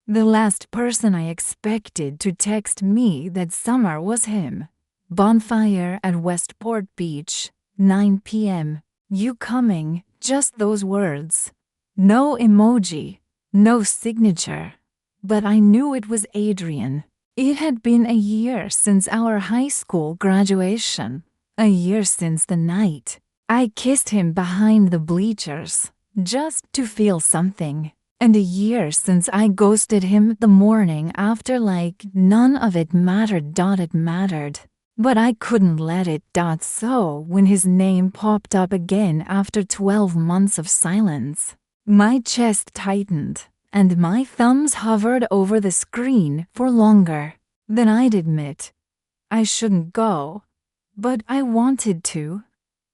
The last person I expected to text me that summer was him. Bonfire at Westport Beach, 9 p.m. You coming? Just those words. No emoji, no signature. But I knew it was Adrian. It had been a year since our high school graduation. A year since the night I kissed him behind the bleachers, just to feel something. And a year since I ghosted him the morning after, like none of it mattered. It mattered. But I couldn't let it. So when his name popped up again after 12 months of silence, my chest tightened and my thumbs hovered over the screen for longer than I'd admit. I shouldn't go, but I wanted to.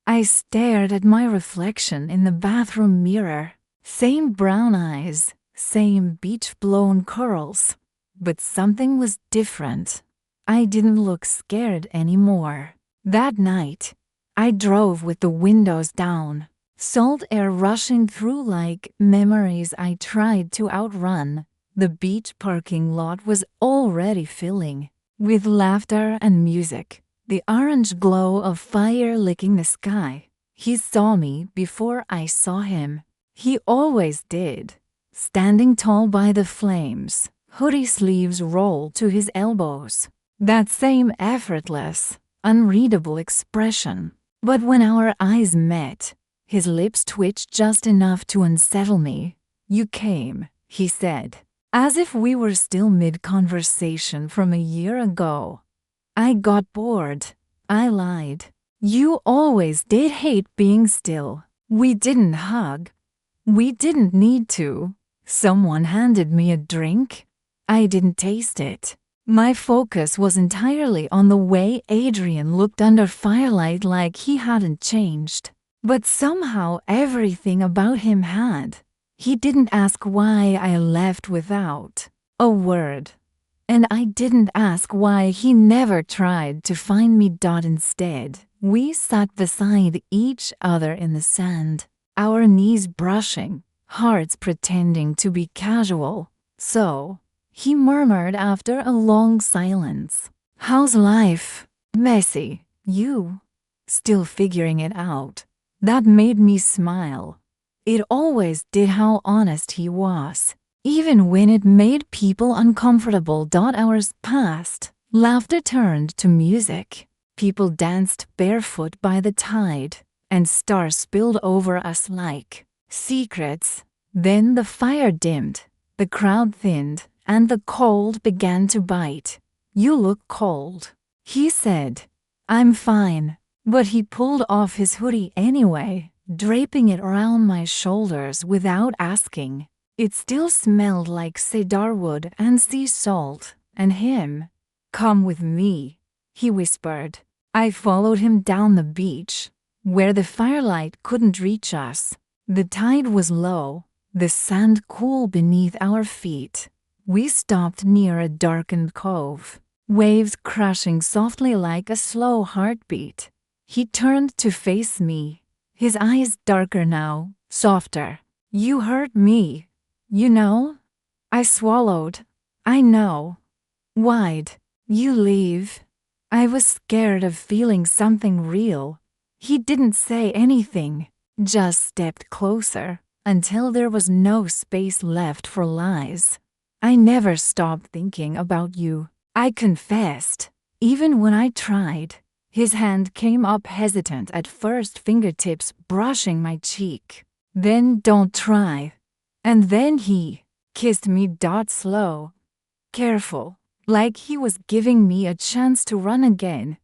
I stared at my reflection in the bathroom mirror. Same brown eyes, same beach-blown curls, but something was different. I didn't look scared anymore. That night, I drove with the windows down, salt air rushing through like memories I tried to outrun. The beach parking lot was already filling with laughter and music, the orange glow of fire licking the sky. He saw me before I saw him. He always did, standing tall by the flames, hoodie sleeves rolled to his elbows. That same effortless, unreadable expression. But when our eyes met, his lips twitched just enough to unsettle me. You came, he said, as if we were still mid-conversation from a year ago. I got bored. I lied. You always did hate being still. We didn't hug. We didn't need to. Someone handed me a drink. I didn't taste it. My focus was entirely on the way Adrian looked under firelight, like he hadn't changed. But somehow everything about him had. He didn't ask why I left without a word. And I didn't ask why he never tried to find me. Instead, we sat beside each other in the sand, our knees brushing, hearts pretending to be casual. So, he murmured after a long silence, "How's life? Messy. You? Still figuring it out?" That made me smile. It always did. How honest he was, even when it made people uncomfortable. Hours passed. Laughter turned to music. People danced barefoot by the tide, and stars spilled over us like secrets. Then the fire dimmed, the crowd thinned, and the cold began to bite. "You look cold," he said. "I'm fine." But he pulled off his hoodie anyway, draping it around my shoulders without asking. It still smelled like cedarwood and sea salt, and him. "Come with me," he whispered. I followed him down the beach, where the firelight couldn't reach us. The tide was low, the sand cool beneath our feet. We stopped near a darkened cove, waves crashing softly like a slow heartbeat. He turned to face me, his eyes darker now, softer. "You hurt me, you know?" I swallowed. "I know." "Why'd you leave?" I was scared of feeling something real. He didn't say anything, just stepped closer, until there was no space left for lies. "I never stopped thinking about you," I confessed, even when I tried. His hand came up hesitant at first, fingertips brushing my cheek. "Then don't try." And then he kissed me. Slow, careful, like he was giving me a chance to run again.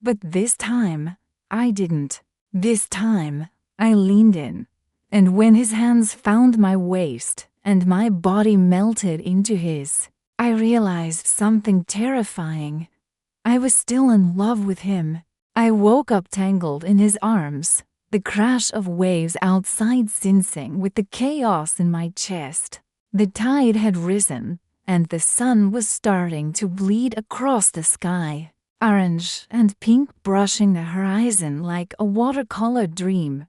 But this time, I didn't. This time, I leaned in. And when his hands found my waist and my body melted into his, I realized something terrifying. I was still in love with him. I woke up tangled in his arms, the crash of waves outside syncing with the chaos in my chest. The tide had risen, and the sun was starting to bleed across the sky, orange and pink brushing the horizon like a watercolor dream.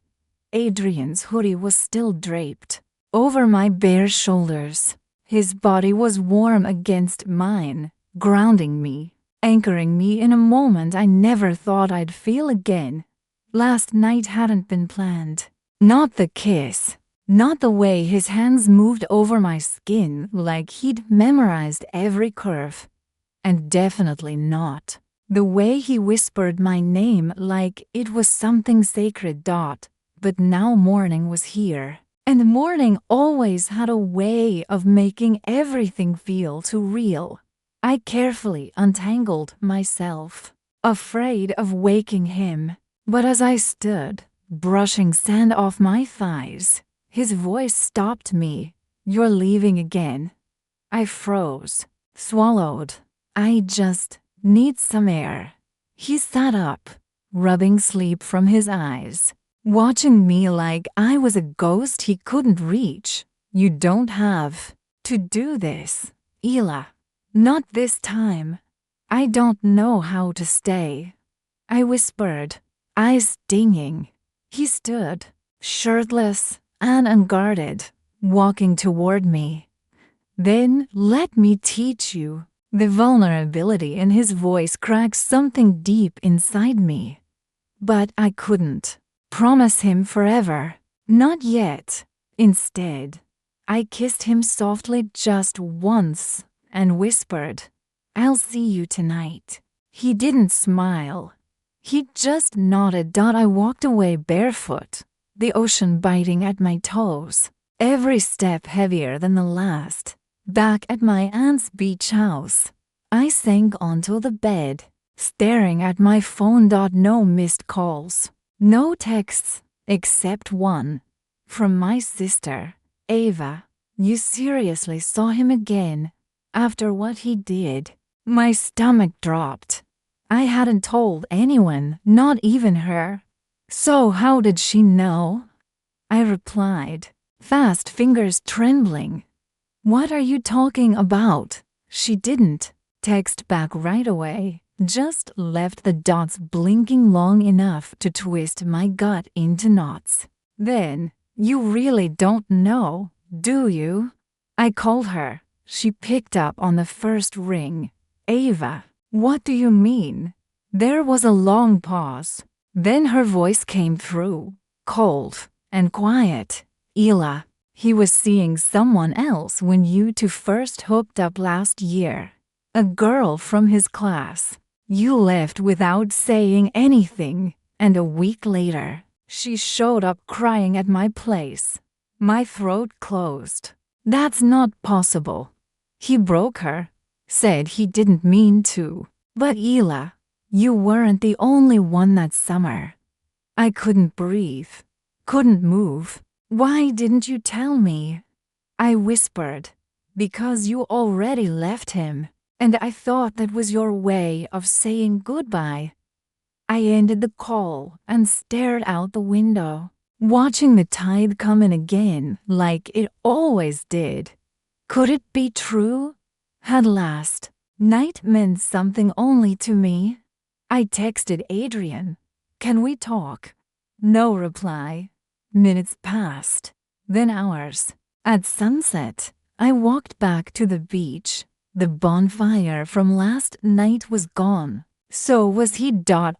Adrian's hoodie was still draped over my bare shoulders. His body was warm against mine, grounding me, anchoring me in a moment I never thought I'd feel again. Last night hadn't been planned. Not the kiss, not the way his hands moved over my skin like he'd memorized every curve, and definitely not the way he whispered my name like it was something sacred. But now morning was here, and morning always had a way of making everything feel too real. I carefully untangled myself, afraid of waking him, but as I stood, brushing sand off my thighs, his voice stopped me. "You're leaving again." I froze, swallowed. "I just need some air." He sat up, rubbing sleep from his eyes, watching me like I was a ghost he couldn't reach. "You don't have to do this, Ela. Not this time. I don't know how to stay," I whispered, eyes stinging. He stood, shirtless and unguarded, walking toward me. "Then let me teach you." The vulnerability in his voice cracked something deep inside me. But I couldn't promise him forever. Not yet. Instead, I kissed him softly just once and whispered, "I'll see you tonight." He didn't smile. He just nodded. I walked away barefoot, the ocean biting at my toes, every step heavier than the last. Back at my aunt's beach house, I sank onto the bed, staring at my phone. No missed calls, no texts, except one from my sister, Ava. "You seriously saw him again after what he did?" My stomach dropped. I hadn't told anyone, not even her. "So how did she know?" I replied, fast fingers trembling. "What are you talking about?" She didn't text back right away, just left the dots blinking long enough to twist my gut into knots. "Then, you really don't know, do you?" I called her. She picked up on the first ring. "Ava, what do you mean?" There was a long pause. Then her voice came through, cold and quiet. "Ela, he was seeing someone else when you two first hooked up last year. A girl from his class. You left without saying anything, and a week later, she showed up crying at my place." My throat closed. "That's not possible. He broke her. Said he didn't mean to." "But Ela, you weren't the only one that summer." I couldn't breathe, couldn't move. "Why didn't you tell me?" I whispered. "Because you already left him, and I thought that was your way of saying goodbye." I ended the call and stared out the window, watching the tide come in again like it always did. Could it be true? Had last night meant something only to me? I texted Adrian, "Can we talk?" No reply. Minutes passed, then hours. At sunset, I walked back to the beach. The bonfire from last night was gone. So was he.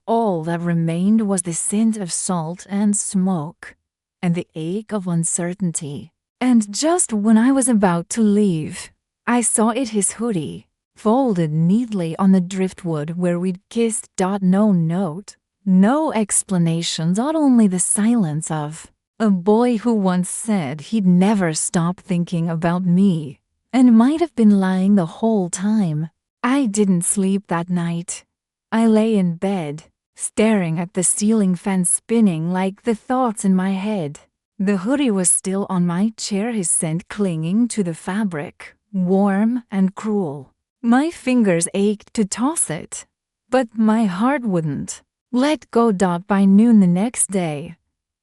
All that remained was the scent of salt and smoke, and the ache of uncertainty. And just when I was about to leave, I saw it, his hoodie, folded neatly on the driftwood where we'd kissed. No note, no explanation. Only the silence of a boy who once said he'd never stop thinking about me, and might have been lying the whole time. I didn't sleep that night. I lay in bed, staring at the ceiling fan spinning like the thoughts in my head. The hoodie was still on my chair, his scent clinging to the fabric, warm and cruel. My fingers ached to toss it, but my heart wouldn't let go. By noon the next day,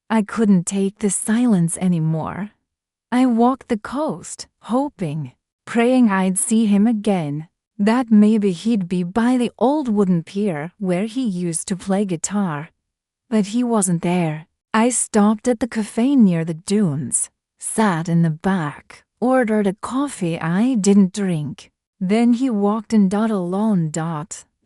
I couldn't take the silence anymore. I walked the coast, hoping, praying I'd see him again, that maybe he'd be by the old wooden pier where he used to play guitar. But he wasn't there. I stopped at the cafe near the dunes, sat in the back, ordered a coffee I didn't drink. Then he walked in alone.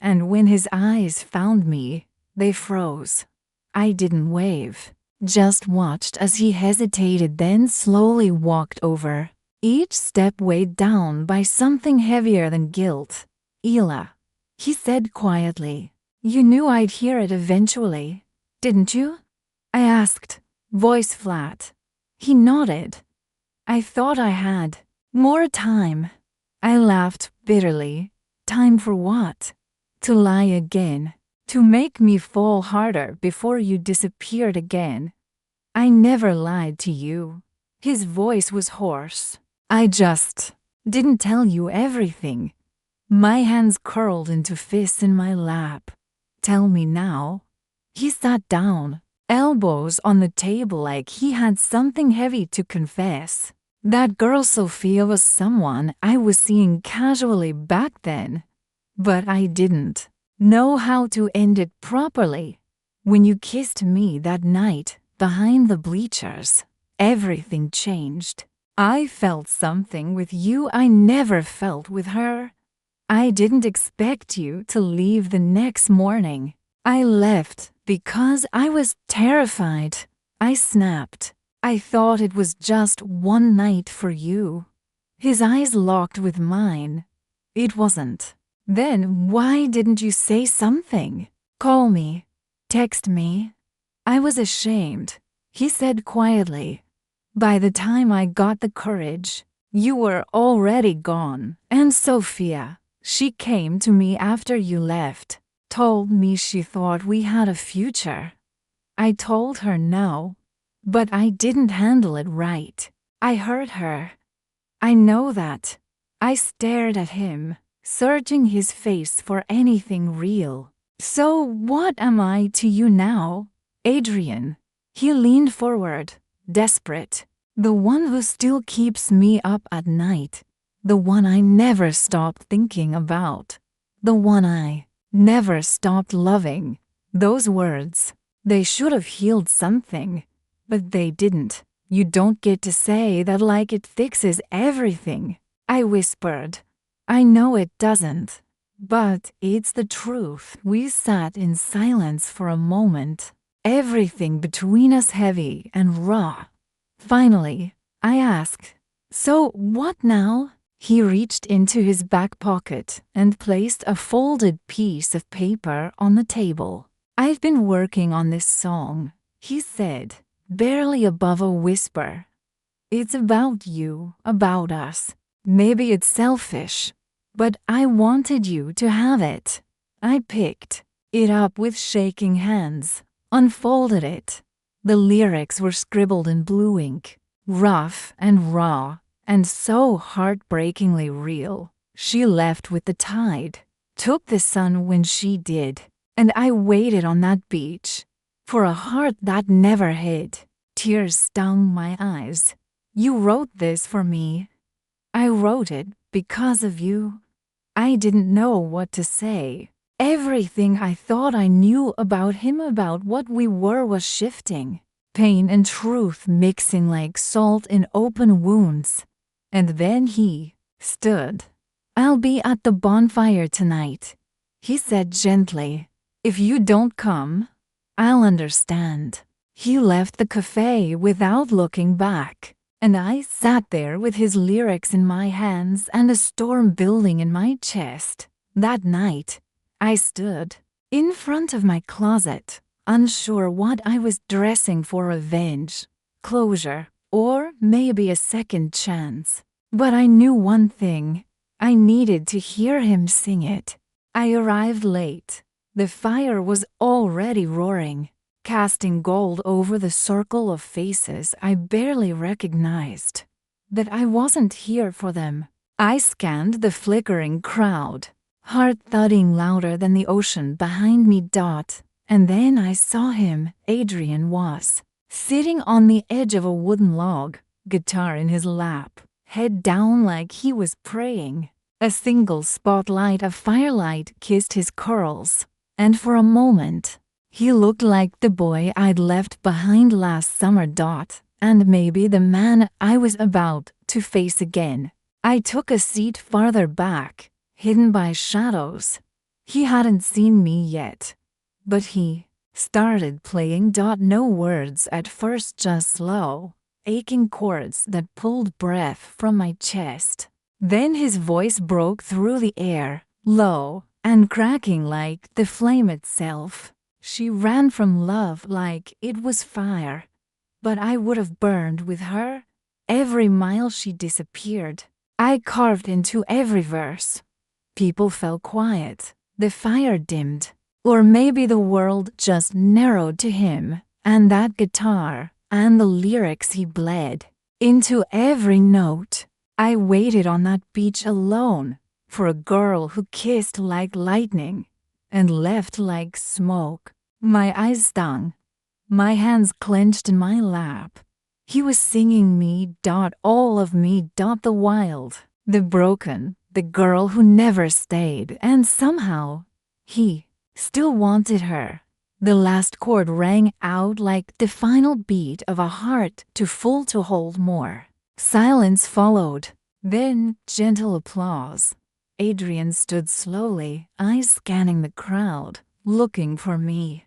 And when his eyes found me, they froze. I didn't wave, just watched as he hesitated, then slowly walked over, each step weighed down by something heavier than guilt. "Ela," he said quietly. "You knew I'd hear it eventually, didn't you?" I asked, voice flat. He nodded. "I thought I had more time." I laughed bitterly. "Time for what?" "To lie again. To make me fall harder before you disappeared again." "I never lied to you." His voice was hoarse. "I just didn't tell you everything." My hands curled into fists in my lap. "Tell me now." He sat down, elbows on the table like he had something heavy to confess. That girl Sophia was someone I was seeing casually back then, but I didn't know how to end it properly. When you kissed me that night behind the bleachers, everything changed. I felt something with you I never felt with her. I didn't expect you to leave the next morning. I left because I was terrified. I snapped. I thought it was just one night for you. His eyes locked with mine. It wasn't. Then why didn't you say something? Call me. Text me. I was ashamed, he said quietly. By the time I got the courage, you were already gone. And Sophia, she came to me after you left, told me she thought we had a future. I told her no, but I didn't handle it right. I hurt her. I know that. I stared at him, searching his face for anything real. So what am I to you now, Adrian? He leaned forward, desperate. The one who still keeps me up at night. The one I never stopped thinking about. The one I never stopped loving. Those words, they should have healed something, but they didn't. You don't get to say that like it fixes everything, I whispered. I know it doesn't, but it's the truth. We sat in silence for a moment, everything between us heavy and raw. Finally, I asked, "So what now?" He reached into his back pocket and placed a folded piece of paper on the table. "I've been working on this song," he said, barely above a whisper. "It's about you, about us. Maybe it's selfish, but I wanted you to have it." I picked it up with shaking hands, unfolded it. The lyrics were scribbled in blue ink, rough and raw, and so heartbreakingly real. She left with the tide, took the sun when she did, and I waited on that beach for a heart that never hid. Tears stung my eyes. "You wrote this for me." "I wrote it because of you." I didn't know what to say. Everything I thought I knew about him, about what we were, was shifting. Pain and truth mixing like salt in open wounds. And then he stood. "I'll be at the bonfire tonight," he said gently. "If you don't come, I'll understand." He left the cafe without looking back, and I sat there with his lyrics in my hands and a storm building in my chest. That night, I stood in front of my closet, unsure what I was dressing for: revenge, closure, or maybe a second chance. But I knew one thing: I needed to hear him sing it. I arrived late. The fire was already roaring, casting gold over the circle of faces I barely recognized. But I wasn't here for them. I scanned the flickering crowd, heart thudding louder than the ocean behind me. And then I saw him. Adrian was sitting on the edge of a wooden log, guitar in his lap, head down like he was praying. A single spotlight of firelight kissed his curls, and for a moment, he looked like the boy I'd left behind last summer. and maybe the man I was about to face again. I took a seat farther back, hidden by shadows. He hadn't seen me yet, but he started playing. No words at first, just slow, aching chords that pulled breath from my chest. Then his voice broke through the air, low and cracking like the flame itself. She ran from love like it was fire, but I would have burned with her. Every mile she disappeared, I carved into every verse. People fell quiet, the fire dimmed, or maybe the world just narrowed to him and that guitar and the lyrics he bled into every note. I waited on that beach alone for a girl who kissed like lightning and left like smoke. My eyes stung, my hands clenched in my lap. He was singing me, all of me, the wild, the broken, the girl who never stayed, and somehow he still wanted her. The last chord rang out like the final beat of a heart too full to hold more. Silence followed, then gentle applause. Adrian stood slowly, eyes scanning the crowd, looking for me.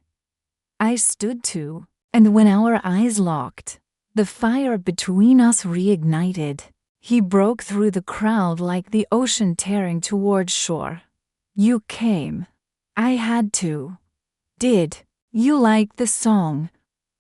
I stood too, and when our eyes locked, the fire between us reignited. He broke through the crowd like the ocean tearing toward shore. You came. I had to. Did you like the song?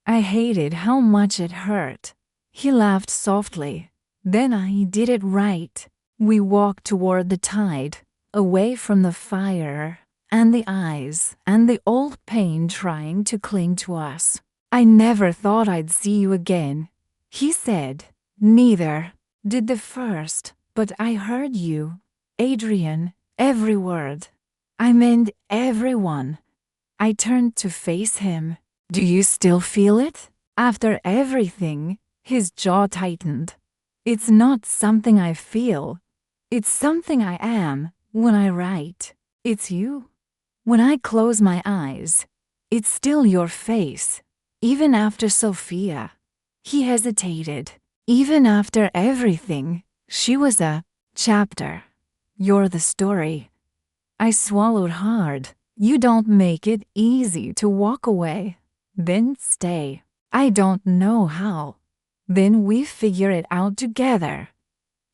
I hated how much it hurt. He laughed softly. Then I did it right. We walked toward the tide, away from the fire and the eyes and the old pain trying to cling to us. I never thought I'd see you again, he said. Neither did the first, but I heard you, Adrian, every word. I meant everyone. I turned to face him. Do you still feel it? After everything, his jaw tightened. It's not something I feel. It's something I am when I write. It's you. When I close my eyes, it's still your face. Even after Sophia. He hesitated. Even after everything, she was a chapter. You're the story. I swallowed hard. You don't make it easy to walk away, then stay. I don't know how. Then we figure it out together.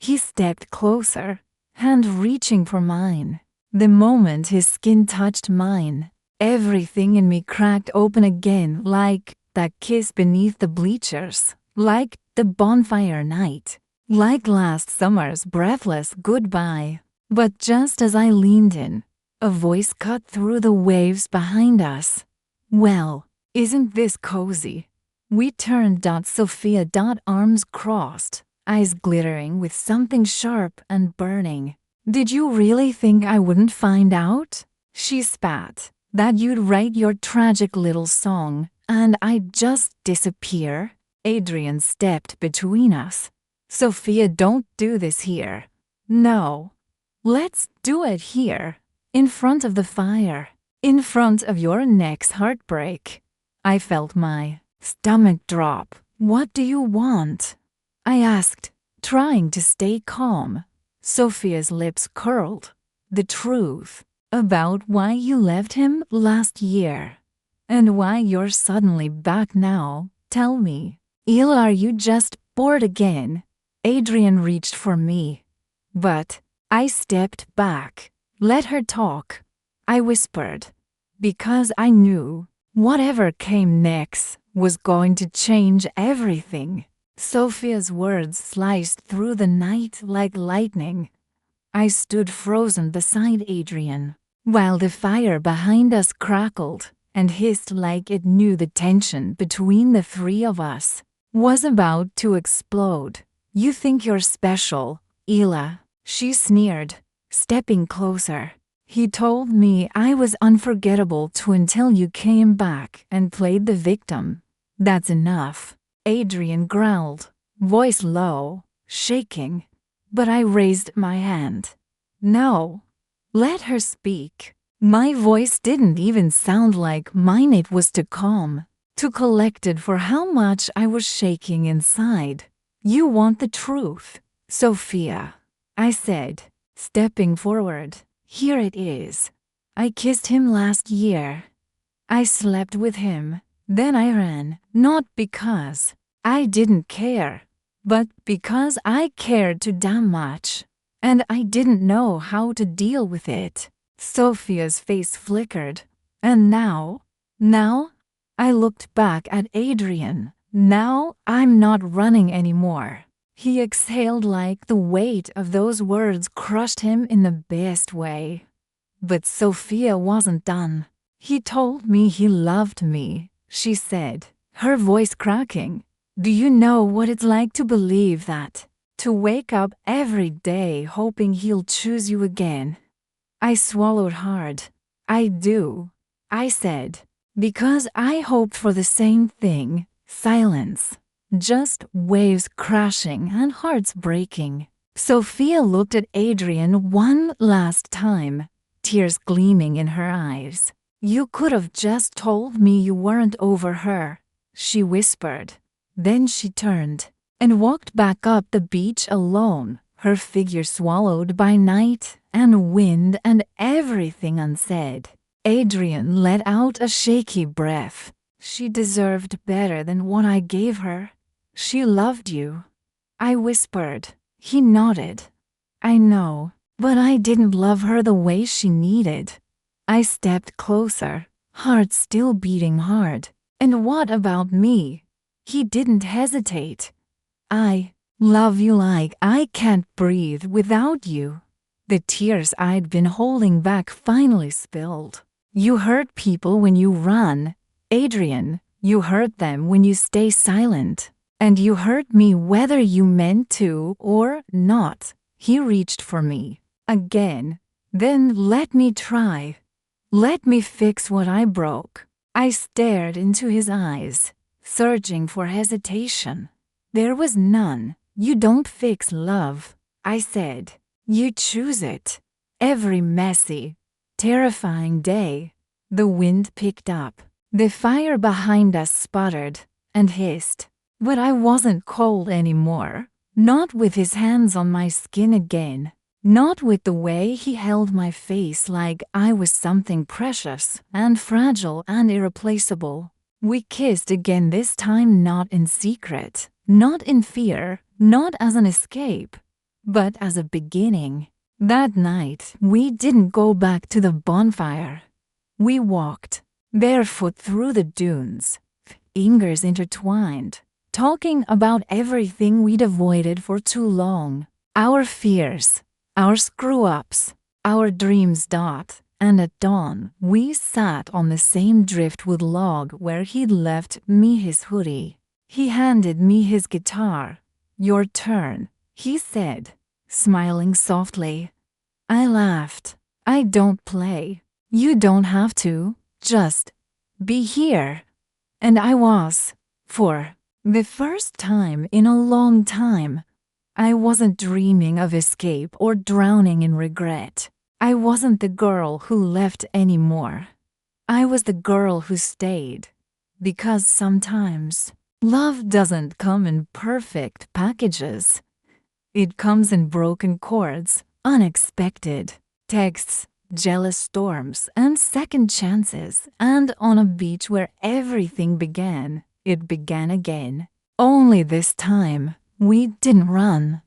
He stepped closer, hand reaching for mine. The moment his skin touched mine, everything in me cracked open again, like that kiss beneath the bleachers, like the bonfire night, like last summer's breathless goodbye. But just as I leaned in, a voice cut through the waves behind us. Well, isn't this cozy? We turned. Sophia. Arms crossed, eyes glittering with something sharp and burning. Did you really think I wouldn't find out? She spat. That you'd write your tragic little song and I'd just disappear? Adrian stepped between us. Sophia, don't do this here. No. Let's do it here. In front of the fire. In front of your next heartbreak. I felt my stomach drop. What do you want? I asked, trying to stay calm. Sophia's lips curled. The truth about why you left him last year and why you're suddenly back now. Tell me. Are you just bored again? Adrian reached for me, but I stepped back. Let her talk, I whispered, because I knew whatever came next was going to change everything. Sophia's words sliced through the night like lightning. I stood frozen beside Adrian, while the fire behind us crackled and hissed like it knew the tension between the three of us was about to explode. You think you're special, Ela, she sneered, stepping closer. He told me I was unforgettable too until you came back and played the victim. That's enough. Adrian growled, voice low, shaking, but I raised my hand. No. Let her speak. My voice didn't even sound like mine, it was too calm. too collected for how much I was shaking inside. You want the truth, Sophia, I said, stepping forward. Here it is. I kissed him last year. I slept with him. Then I ran, not because I didn't care, but because I cared too damn much. And I didn't know how to deal with it. Sophia's face flickered. And now? I looked back at Adrian. Now I'm not running anymore. He exhaled like the weight of those words crushed him in the best way. But Sophia wasn't done. He told me he loved me, she said, her voice cracking. Do you know what it's like to believe that? To wake up every day hoping he'll choose you again? I swallowed hard. I do, I said, because I hoped for the same thing. Silence. Just waves crashing and hearts breaking. Sophia looked at Adrian one last time, tears gleaming in her eyes. You could have just told me you weren't over her, she whispered. Then she turned and walked back up the beach alone, her figure swallowed by night and wind and everything unsaid. Adrian let out a shaky breath. She deserved better than what I gave her. She loved you, I whispered. He nodded. I know, but I didn't love her the way she needed. I stepped closer, heart still beating hard. And what about me? He didn't hesitate. I love you like I can't breathe without you. The tears I'd been holding back finally spilled. You hurt people when you run, Adrian. You hurt them when you stay silent. And you hurt me whether you meant to or not. He reached for me again. Then let me try. Let me fix what I broke. I stared into his eyes, searching for hesitation. There was none. You don't fix love, I said. You choose it. Every messy, terrifying day. The wind picked up. The fire behind us sputtered and hissed. But I wasn't cold anymore. Not with his hands on my skin again. Not with the way he held my face like I was something precious and fragile and irreplaceable. We kissed again, this time not in secret, not in fear, not as an escape, but as a beginning. That night, we didn't go back to the bonfire. We walked, barefoot through the dunes, fingers intertwined, talking about everything we'd avoided for too long. Our fears, our screw-ups, our dreams. And at dawn, we sat on the same driftwood log where he'd left me his hoodie. He handed me his guitar. Your turn, he said, smiling softly. I laughed. I don't play. You don't have to. Just be here. And I was. For the first time in a long time, I wasn't dreaming of escape or drowning in regret. I wasn't the girl who left anymore. I was the girl who stayed. Because sometimes love doesn't come in perfect packages. It comes in broken chords, unexpected texts, jealous storms, and second chances. And on a beach where everything began, it began again. Only this time, we didn't run.